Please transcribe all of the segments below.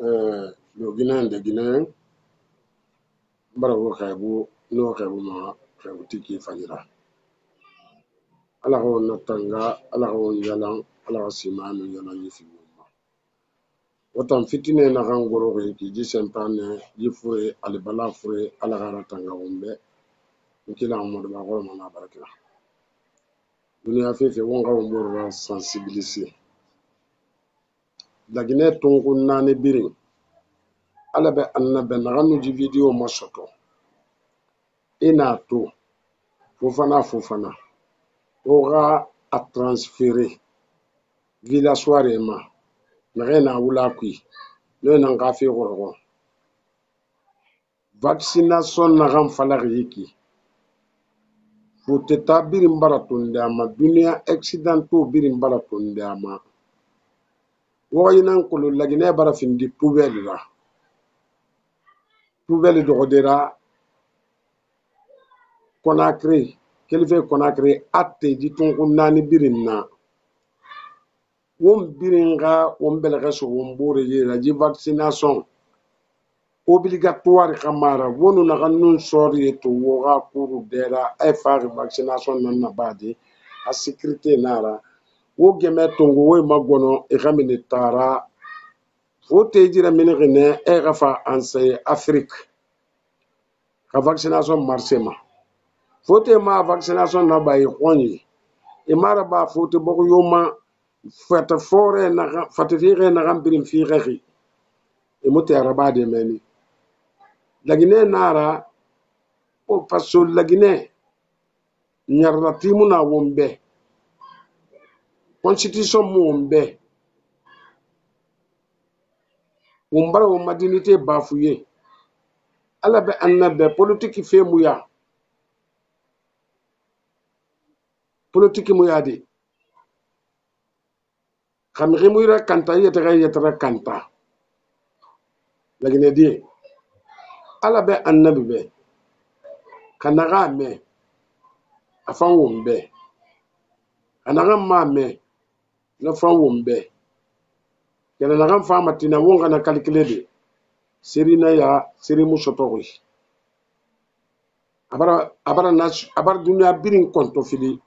Le Guinéen des Guinéens, Barabo Kaibu, no Kaibuma, Kaibutiki Fajira. Alaho Natanga, Alaho Yalan, Alaho Simanu Yalan Yifimuma. Autant fitine Narangoro, qui dit Sempane, Yifure, Alibala Fure, Alagara Tanga Umbe, Nkila Amadou Mana Baraka. Nous avons fait Wonga Umura sensibiliser. La Guinée Tongo Nane Biring. Alabe Annabe Naranu di vidéo Masoto. Enato. Fofana. Aura à transférer. Villa Soirema. N'a Oula Kui. Le Nangafi Roro. Vaccination Naram Falariki. Foteta Birimbaratundama. Dunia accidentaux Birimbaratundama. Woyinan Kolo la Guinée Barafin di poubelle là. Poubelle de Rodera. Conakry. Quel fait Conakry atte dit ton nani birinna. Wom biringa wom belgaso wom boureye la vaccination obligatoire kamara wonu na kanun sori to woga pour dera efar vaccination nan na badi a sécurité nara wo geme tongo wo magono e kamine tara fote jira minene e gafa anse Afrique ka vaccination marsema fote ma vaccination na bayi khoni e mara ba fote boko yoma fata fore na fata fire na gambirin fire e muti araba de meni la Guinée nara o paso la Guinée nyarra timuna wombe constitution mu wombe wombara wo madinité bafuye ala be annabe politique fe muya politique muya de khamri muyra kanta yetara kanta la Guinée di ala be annabe be kanaga me afan wombe kanaga ma me na fan wombe kena na fa matina wonga na calculer de serina ya serimu sotowi abara dunia birin konto fili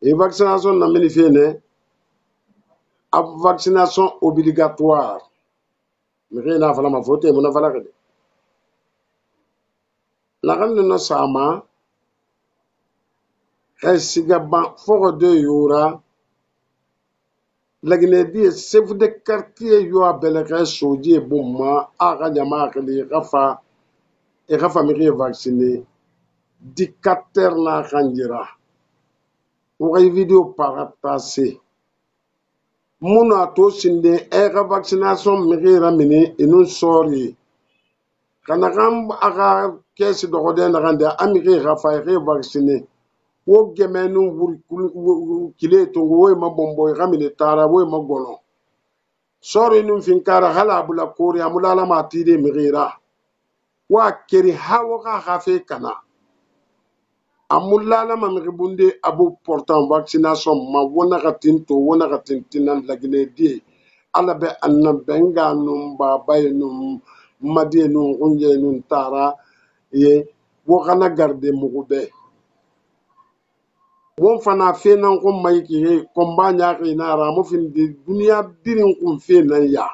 et vaccination na meni fene a vaccination obligatoire mais na fala ma voter mo na fala de la ganne no sama siga ban foko de yura la Guinée di chef de quartier yo abelaka soji bomma aga jama kali gafa e gafa mi vacciné dictateur na kanjira o ay vidéo parapasser muna to sinde e ga vaccination mi ramini inu sori kana gam aga kesi do godé na gande amiri gafa e vacciné wo gemenu kile to wo ma bombo ramini tara wo ma gono sori num finkara hala bula kori amulala ma tide migira wa keri hawo ga hafe kana amulala ma migibunde abu portant vaccination ma wona gatintinan la Guinée di ala be annabenga num babay num madie num unje num tara ye wo kana garde mugube won fana fenan ko mayki kombanya ina ramu findi dunia birin kun fenan ya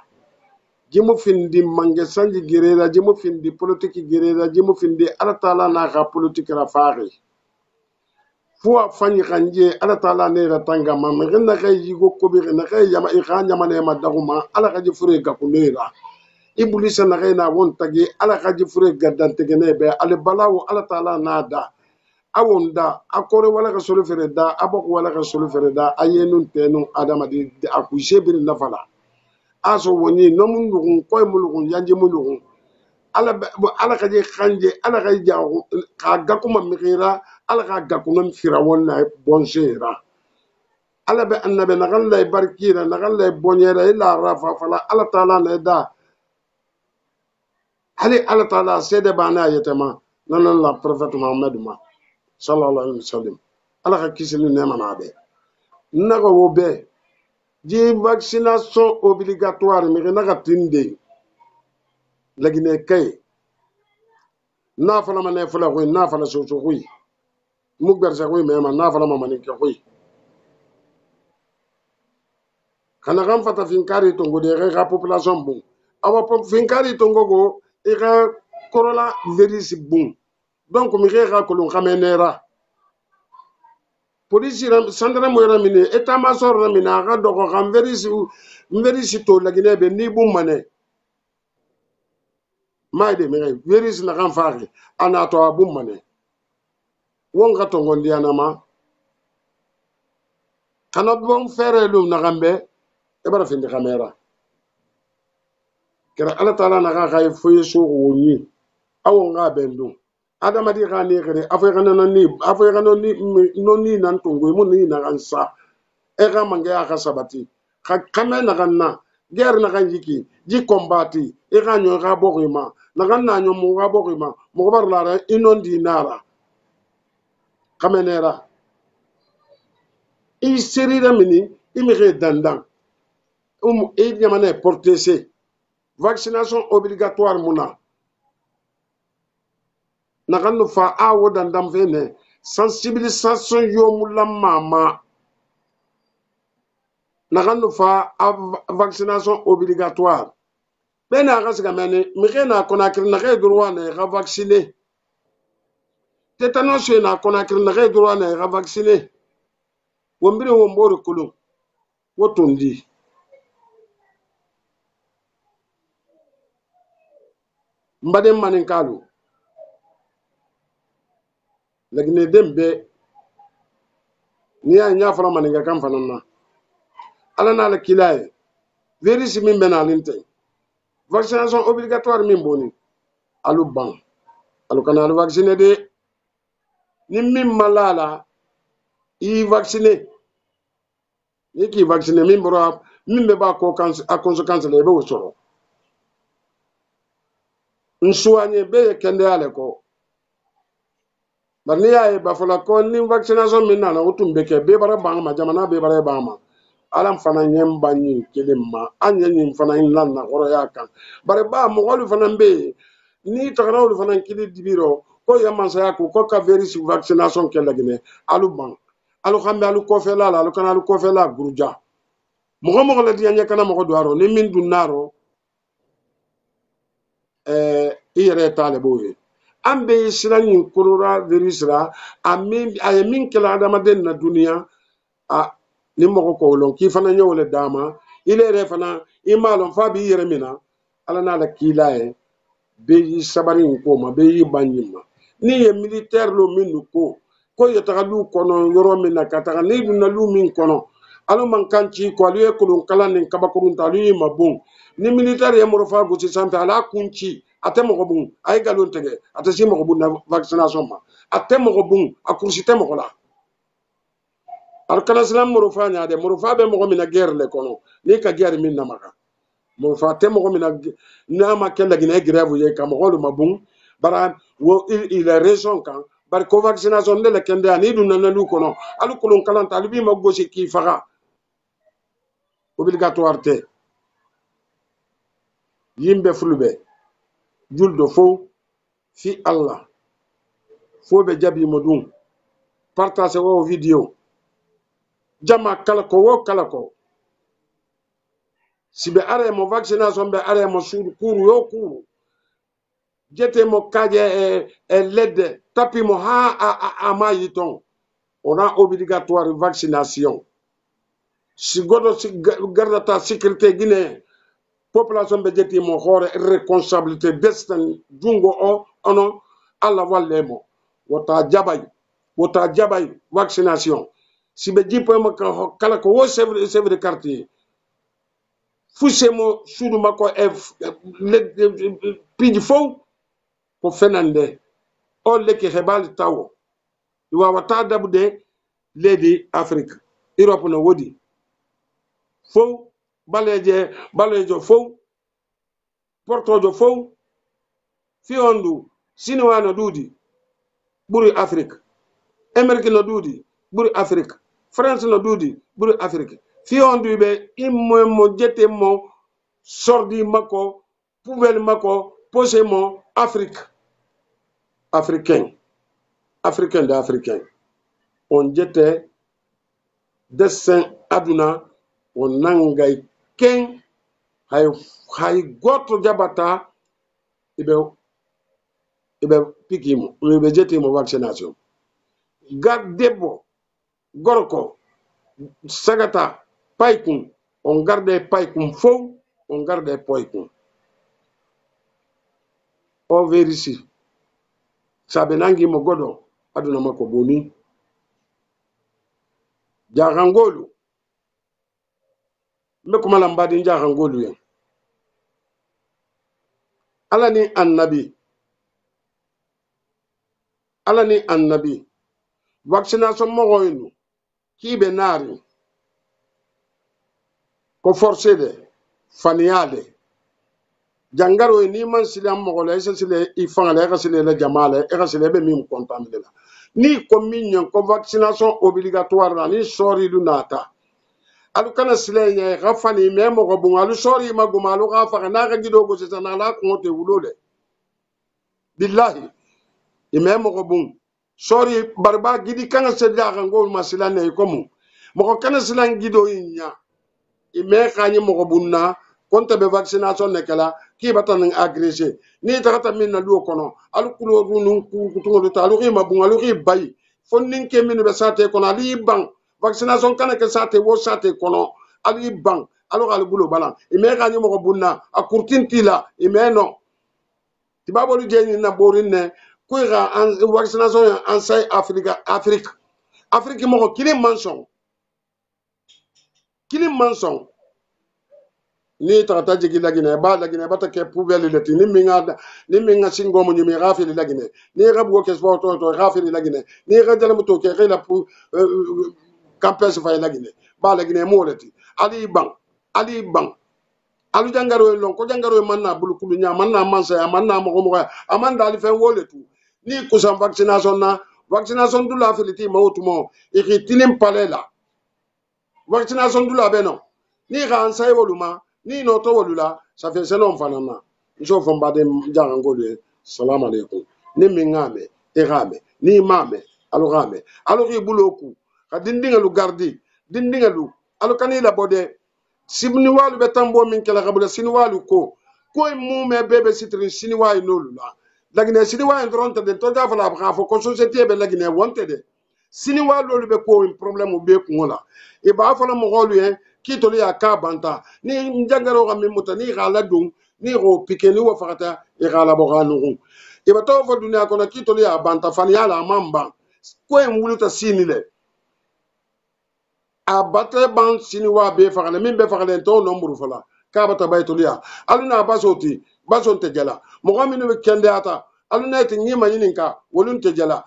jimu findi mange sanji girera jimu findi politique girera jimu findi ala taala na ka politique rafari fuwa fanyi kanje ala taala ne ratanga ma na kay yigo ko bi na kay yama ikanya mane ma daguma ala ka jifure ga kunera ibulisa na kay na won tagi ala ka jifure ga dantene be ala balawo ala taala na da awonda akore wala ka solo fere da abok wala ka solo fere da ayenun tenu adama di akuje bir nafala aso woni nomun lugun koy mulugun yanje mulugun ala ka je khanje ala ka jaw ka gakuma mikira ala ka gakunam firawon na bonjera ala be annabe nagal lay barkira nagal lay bonyera ila rafa fala ala taala na da ali ala taala sede bana yetema nanan la prophète Muhammad ma sallallahu alaihi wasallam ala ka kisili nema na be nago wo be ji vaccination obligatoire mi na ka tinde lagine kay na fala mane fala ko na fala so so ko mu bersa ko me ma na fala ma manin ko kana kan fata finkari tongo de ga population bon awa finkari tongo go e ga korola virus bon donc mi ga kolon kamenera police sandra mo yara mine eta masor na mina ga dogo kan virus to lagine be ni bum mane maide mi virus na kan faari ana to bum mane won ga tongo ndiana ma kana bon fere lum na gambe e bara finde kamera kera ala taala na ga ga foye so woni awon ga bendum adama di ga ne kere afrika na ni no ni nan tongo mu ni na kan sa e ga mange aka sabati ka kame na kan na ger na kan yiki ji kombati e ga nyo ga bogima na kan na nyo mu ga bogima mo bar la ra inon di nara kamenera i seri da mini i mi re dandan e nyamane portese vaccination obligatoire muna nakan fa awo dandam fene sensibilisation yo mula mama nakan fa vaccination obligatoire bena ga siga mene mi na konakri na ga droit na ga vacciner tétanos na konakri na ga droit na ga vacciner wombire wombore kulun wotondi mbade manin kalu lagine dembe ni ya nya fara maninga kan fanana ala na la kilaye virus min benalinte vaccination obligatoire min boni alu ban alu kana alu vacciner de ni min malala i vacciner ni ki vacciner min bora min be ba ko kan a conséquence le be wosoro nsuanye be kende ale ko barni ya ba fola ko ni vaccination min na utum be ke be bara ban ma jamana be bara ba ma alam fana nyem banyi kelimma anya nyim fana lan na horo ya kan bare ba mo golu fana be ni tagarawul fana kili dibiro ko yamman sa ko ka verisi vaccination ke lagine alu ban alu khambe alu kofela alu kana alu kofela guruja mo la dianya kana mo doaro ni min dunaro ire tale boye ambe siran kurura virusra amin ayamin kala adama den na dunia a ni mo ko lon ki fana nyowle dama ile re fana imalon fa bi yere mina ala na la kilaye be yi sabari ko ma be yi banyima ni ye militaire lo minu ko ye tagalu kono yoro mina kata ni dun na lu min kono alu man kanci ko alu ye kulun kala nin kabakurun ta alu yi mabun ni militaire ye moro fa gusi sante ala kunci ate mo bun ay galon tege ate si mo bun na vaccination ma ate mo bun akursi te mo la arkana islam moro fa nya de moro fa be mo mina guerre le kono ni ka guerre min na maka mo fa te mo mina na ma kella gine grève ye kam holu mabun bara wo il a raison kan bar ko vaccination de le kende ani dun na lu kono alu kolon kalanta alu bi ma gosi ki faga obligatoire te yimbe fulbe juldo fo fi allah fo be jabi modun partage wo video jama kala ko wo kala ko si be are mo vaccination be are mo sur kuru yo kuru jete mo kaje led tapi mo ha ma yiton on a obligatoire vaccination si godo si gardata sécurité guinée population be jeti mo hore responsabilité destin jungo o ono alla wallemo wota jabay vaccination si be jipo mo kala ko wo chef de quartier fusemo sudu mako piji fo ko fenande o leki hebal tawo iwa wata dabude ledi afrique europe no wodi fo balejo fo portojo fo fiondu sinwa no dudi buri afrique amerique no dudi buri afrique france no dudi buri afrique fiondu be immo mo jete mo sordi mako poubelle mako posé mo Afrique africain d'africain on jete dessin aduna on nangay ken hay goto jabata ibe pikimo ibe jete mo vaccination gad debbo gorko sagata paykun on garde paykun fow on garde poykun o verisi sabe nangi mo godo aduna mako boni jahangolu me kuma lambadi jahangolu yen alani annabi vaccination mo hoynu kibe nari ko forcé de faniyade jangaro ni man silam mo la esa sile ifan la esa sile la jamala esa sile be mi contaminer la ni ko minyan ko vaccination obligatoire la ni sori lunata alu kana sile nya gafani me mo ko bun alu sori ma gumalu gafa na ga gido go sesana la ko te wulole billahi ime mo ko bun sori barba gidi kana se da ga ngol masilane ko mu mo ko kana silan gido nya ime kanyi mo ko bunna konta be vaccination ne kala ki batan agrégé ni tarata min na luo kono alu kulo runun ku tungo ta alu ma bun alu bay fonnin ke min be sate kono ali bang vaccination kana ke sate wo sate kono ali bang alu bulo balan ime kanyi mo ko bunna a kurtintila ime no tibabolu jeni na borin ne kuira an vaccination en sai Afrique mo ko kilim manson ni tarata jigi lagine ba lagine bata ke poubelle leti ni minga singo mo nyumi rafili lagine ni rabu ke sport to rafili lagine ni radala mo to ke khila pu campus fay lagine ba lagine mo leti ali bang alu jangaro lon ko jangaro manna bulu kulu nya manna mansa manna mo mo amanda ali fen woletu ni kusam vaccination du la filiti mawtumo ikitilim palela vaccination du la beno ni ran say woluma ni no to wolula ça fait selon fanana jo fomba de jangangolu salam alaykum ni mingame irame ni mame alugame alugi buloku ka dindingalu gardi dindingalu alukani la bode sibni walu be tambo min kala kabula sini walu ko mume bebe sitrin sini wayi nolu la lagine sini wayi ndronta de to jafala ba fo ko société be lagine wonte de sini walu be ko problème be ko ngola e ba fa la mo golu en ki to ya ka banta ni njangaro ga mimuta ni gala dum ni ro pikeni wo fakata e gala bo galu e ba to fo dunia ko na ki to ya banta fan ya la mamba ko wuluta sini le a bata ban sini wa be fagale min be fagale to no muru fala ka bata baytuliya aluna basoti basonte jala mo gaminu be kende ata aluna ti nyima yininka wolun te jala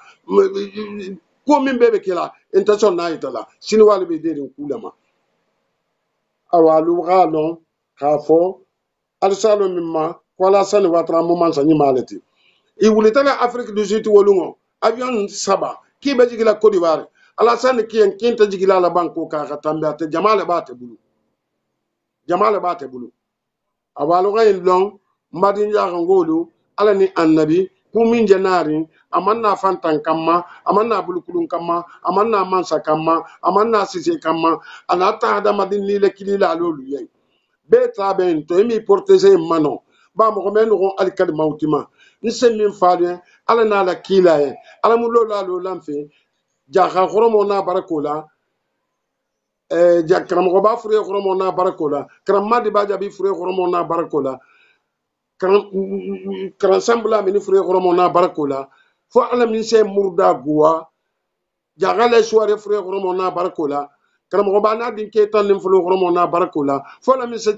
ko min be kila intention na itala sini wali be dedin kulama awalu galo khafo alsalo mimma wala sani watra mo man sanyi malati i wulitala Afrique du Sud wolungo avion saba ki be jigila Côte d'Ivoire Alassane kien kinta jigila la banko ka katambe ate jamale bate bulu awalu gayin long madin ya ngolu ala ni annabi kumin janari amanna fantan kamma amanna bulukulun kamma amanna mansa kamma amanna sise kamma anata hada madin ni le kilila lolu yai beta ben to mi protéger mano ba mo men ko alkal mautima ni sen min faale ala na la kila ye ala mu lo la lo lamfe jaha khoromo na barakola jakram ko ba fure khoromo na barakola kram madi ba jabi fure khoromo na barakola kran sambla min fure khoromo na barakola fo ala min se murda guwa jagale soire fure khoromo na barakola kram ko ba na din ke tan nim fure khoromo na barakola fo ala min se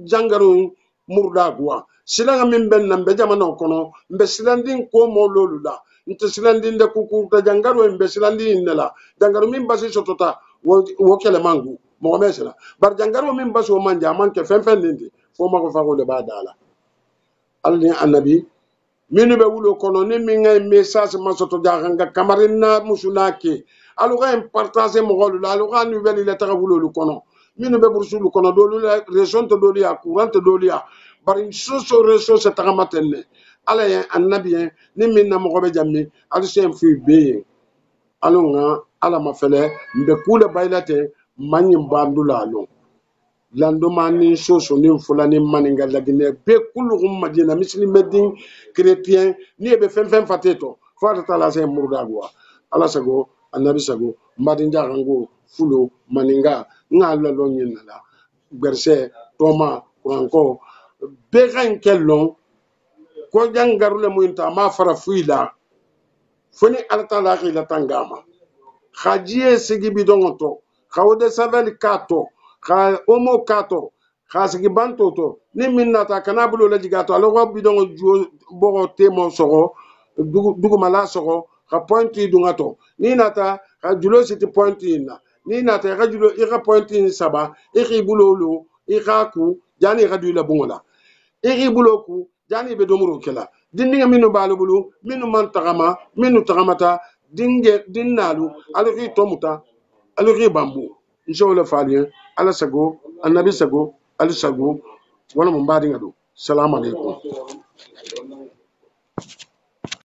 jangaro murda guwa silanga min ben nambe jamano kono mbe silandin ko mo lolula nte silandi nde kukurta jangaro mbe silandi innela jangaro min basi sotota wo kele mangu mo mesela bar jangaro min basi o manja manke fenfen nindi fo mako fago le badala alni annabi minu be wulo kono ni min ngay message masoto jahanga kamarina musunake alu ka partager mɔgɔlu la alu ka nouvelle la taga wulolu kɔnɔ minnu bɛ burusulu kɔnɔ dolu la région tɛ dolu ya courant tɛ dolu ya bari soso réseau se tagama tɛ ne ala ye annabi ye ni min na mɔgɔ bɛ jamu alu sen fi be ye alu nga ala ma fɛlɛ mbe kule bayila tɛ manyin bandu la alu landoma ni soso ni fula ni maninga laginɛ be kulluhum madina misili medin chrétien ni be fɛn fateto fata tala se murdagwa ala sago annabi sago madin jarango fulo maninga nga lalo nyinala berse toma kuranko be kan kellon ko jangarule muinta ma fara fuila foni altala khila tangama khajiye sigi bidongoto khawde savel kato kha omo kato kha sigi banto to ni minnata kana bulo la jigato alo ko bidongo bogo temo sogo dugu mala sogo kha pointi dungato ni nata kha julo siti pointi na ni nata kha julo ika pointi saba iki bulo lo ika ku jani kha dula bungola iki bulo ku jani be domuro kela dinninga minu balu bulu minu man tagama minu tagamata dinnalu alaki tomuta alaki bambu inshallah faliyan ala sago annabi sago ali sago wala mun badinga do salamu alaikum